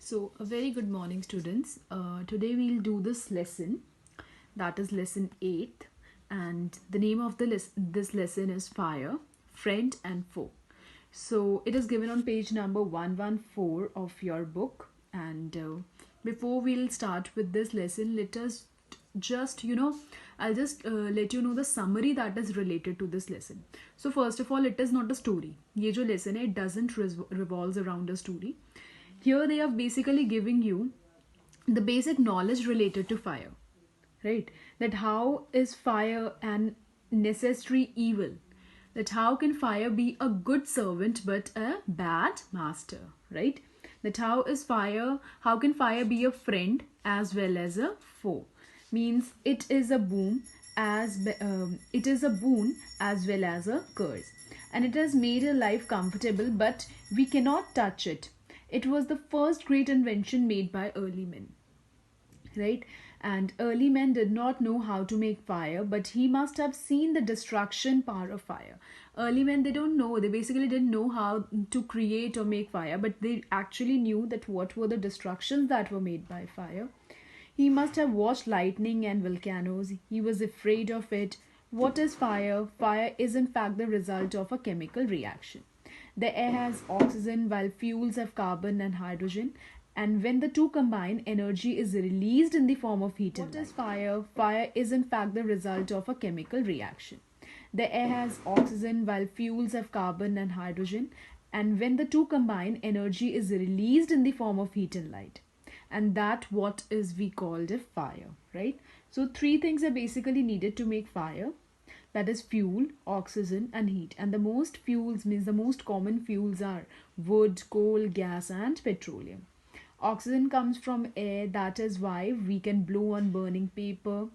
So, a very good morning, students. Today we'll do this lesson, that is lesson 8, and the name of this lesson is Fire, Friend and Foe. So, it is given on page number 114 of your book. And before we'll start with this lesson, let us just I'll just let you know the summary that is related to this lesson. So first of all, it is not a story. Ye jo lesson hai, it doesn't revolves around a story. Here they are basically giving you the basic knowledge related to fire, right? That how is fire an necessary evil, that how can fire be a good servant but a bad master, right? That how can fire be a friend as well as a foe, means it is a boon it is a boon as well as a curse, and it has made a life comfortable, but we cannot touch it. It was the first great invention made by early men, right? And early men did not know how to make fire, but he must have seen the destruction power of fire. Early men, they don't know, they basically didn't know how to create or make fire, but they actually knew that what were the destructions that were made by fire. He must have watched lightning and volcanoes. He was afraid of it. What is fire? Fire is in fact the result of a chemical reaction. The air has oxygen while fuels have carbon and hydrogen, and when the two combine, energy is released in the form of heat and light. What is fire? Fire is in fact the result of a chemical reaction. The air has oxygen while fuels have carbon and hydrogen, and when the two combine, energy is released in the form of heat and light. And that what is we called a fire, right? So three things are basically needed to make fire, that is fuel, oxygen and heat. And the most fuels, means the most common fuels are wood, coal, gas and petroleum. Oxygen comes from air, that is why we can blow on burning paper,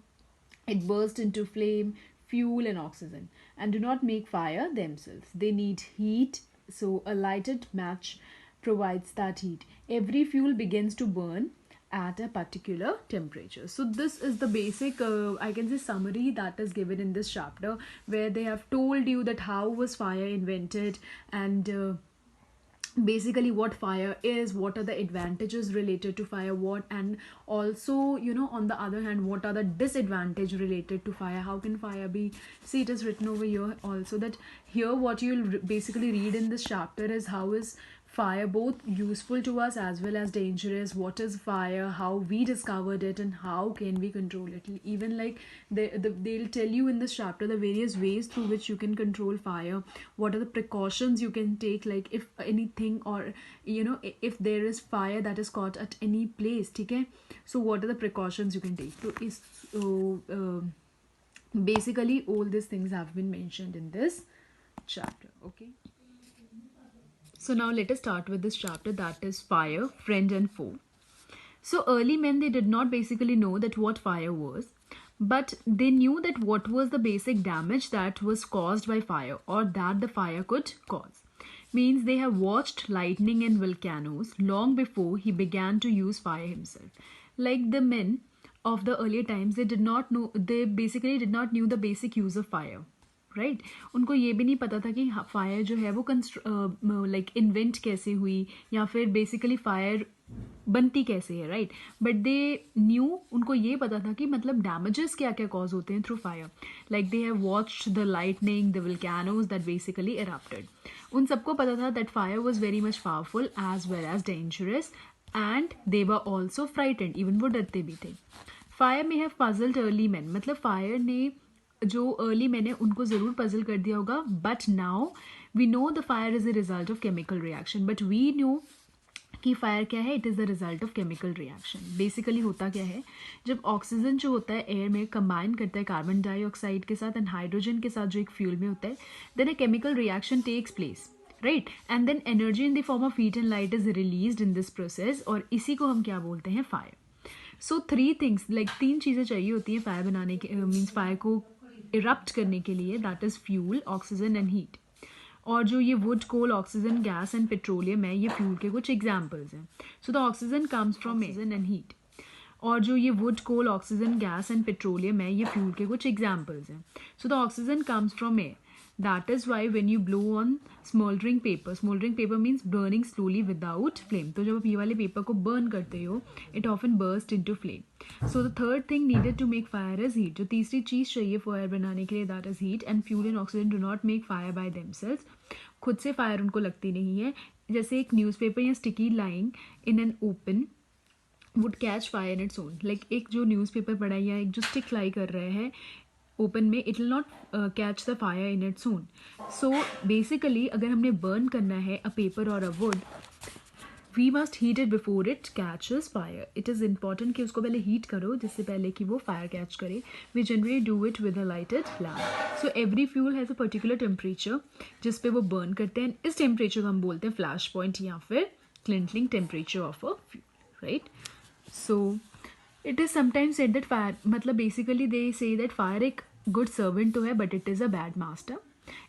it bursts into flame. Fuel and oxygen and do not make fire themselves, they need heat, so a lighted match provides that heat. Every fuel begins to burn at a particular temperature. So this is the basic I can say summary that is given in this chapter, where they have told you that how was fire invented, and basically what fire is, what are the advantages related to fire, what, and also on the other hand, what are the disadvantage related to fire, how can fire be, see it is written over here also, that here what you'll basically read in this chapter is how is fire both useful to us as well as dangerous, what is fire, how we discovered it, and how can we control it. Even like they'll tell you in this chapter the various ways through which you can control fire, what are the precautions you can take, like if anything, or if there is fire that is caught at any place, okay, so what are the precautions you can take. Basically all these things have been mentioned in this chapter, okay. So now let us start with this chapter, that is fire, friend and foe. So early men, they did not basically know that what fire was, but they knew that what was the basic damage that was caused by fire, or that the fire could cause. Means they have watched lightning and volcanoes long before he began to use fire himself. Like the men of the earlier times, they basically did not knew the basic use of fire, right उनको ये भी नहीं पता था कि fire जो है वो लाइक इन्वेंट कैसे हुई, या फिर बेसिकली फायर बनती कैसे है, राइट. बट दे न्यू, उनको ये पता था कि मतलब डैमेजेस क्या क्या कॉज होते हैं through fire. Like they have watched the lightning, the volcanoes that basically erupted. उन सबको पता था that fire was very much powerful as well as dangerous, and they were also frightened, even वो डरते भी थे. फायर में हैव पजल्ड अर्ली मैन, मतलब फायर ने जो अर्ली मैंने उनको ज़रूर पजल कर दिया होगा. But now we know the fire is the result of chemical reaction. But we know कि फायर क्या है, it is the result of chemical reaction. Basically होता क्या है, जब ऑक्सीजन जो होता है एयर में कंबाइन करता है कार्बन डाइऑक्साइड के साथ एंड हाइड्रोजन के साथ जो एक फ्यूल में होता है, then a chemical reaction takes place, right, and then energy in the form of heat and light is released in this process, और इसी को हम क्या बोलते हैं, fire. So three things, like तीन चीज़ें चाहिए होती हैं फायर बनाने के, मीन्स फायर को इरप्ट करने के लिए, that is fuel, oxygen and heat. और जो ये wood, coal, oxygen, gas and petroleum है, ये फ्यूल के कुछ एग्जाम्पल्स हैं. So the oxygen comes from oxygen and heat. और जो ये wood, coal, oxygen, gas and petroleum है, ये फ्यूल के कुछ एग्जाम्पल्स हैं. So the oxygen comes from air, That is why when you blow on smoldering paper means burning slowly without flame. तो जब आप ये वाले पेपर को बर्न करते हो, it often burst into flame. So the third thing needed to make fire is heat. जो तीसरी चीज़ चाहिए फायर बनाने के लिए, that is heat. And fuel and oxygen do not make fire by themselves. खुद से फायर उनको लगती नहीं है. जैसे एक न्यूज़पेपर या sticky lying in an open would catch fire in its own. Like एक जो न्यूज़पेपर पड़ा या एक जो स्टिक लाई कर रहे हैं ओपन में, it will not catch the fire in its own. So basically अगर हमने बर्न करना है अ पेपर और a wood, we must heat it before it catches fire. It is important कि उसको पहले हीट करो जिससे पहले कि वो फायर कैच करे. We generally do it with a lighted lamp. So every fuel has a particular temperature जिस पे वो बर्न करते हैं. इस टेम्परेचर को हम बोलते हैं फ्लैश पॉइंट या फिर kindling temperature of a fuel, right. So it is sometimes said that fire, मतलब basically they say that fire एक गुड सर्वेंट तो है but it is a bad master.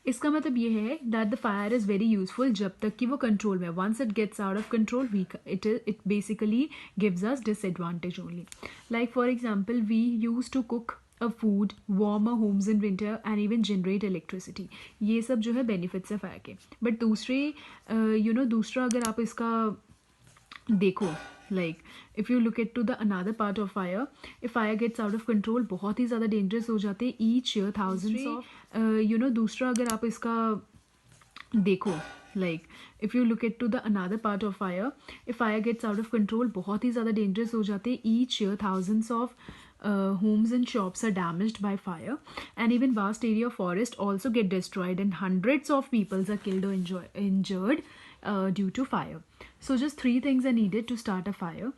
इसका मतलब ये है that the fire is very useful जब तक कि वो कंट्रोल में. Once it gets out of control it basically gives us disadvantage only. Like for example we use to cook a food, warm a homes in winter and even generate electricity. ये सब जो है benefits है fire के. But दूसरा अगर आप इसका देखो, like if you look at to the another part of fire, if fire gets out of control बहुत ही ज़्यादा डेंजरस हो जाते हैं. ईच ईयर थाउजेंड्स ऑफ दूसरा अगर आप इसका देखो, like if you look at to the another part of fire, if fire gets out of control बहुत ही ज़्यादा डेंजरस हो जाते हैं. Each year thousands of homes and shops are damaged by fire, and even vast area of forest also get destroyed, and hundreds of people are killed or injured due to fire. So just 3 things are needed to start a fire.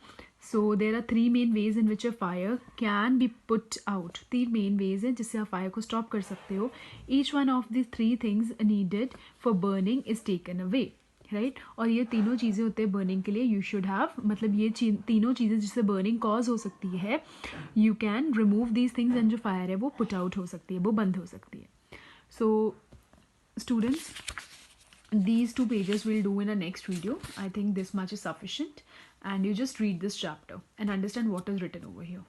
So there are 3 main ways in which a fire can be put out. 3 main ways हैं जिससे आप fire को stop कर सकते हो. Each one of these 3 things needed for burning is taken away, right. और ये तीनों चीज़ें होते हैं बर्निंग के लिए. यू शुड हैव, मतलब ये तीनों चीज़ें जिससे बर्निंग कॉज हो सकती है, you can remove these things and जो फायर है वो पुट आउट हो सकती है, वो बंद हो सकती है. So students, these 2 pages we'll do in a next video. I think this much is sufficient, and you just read this chapter and understand what is written over here.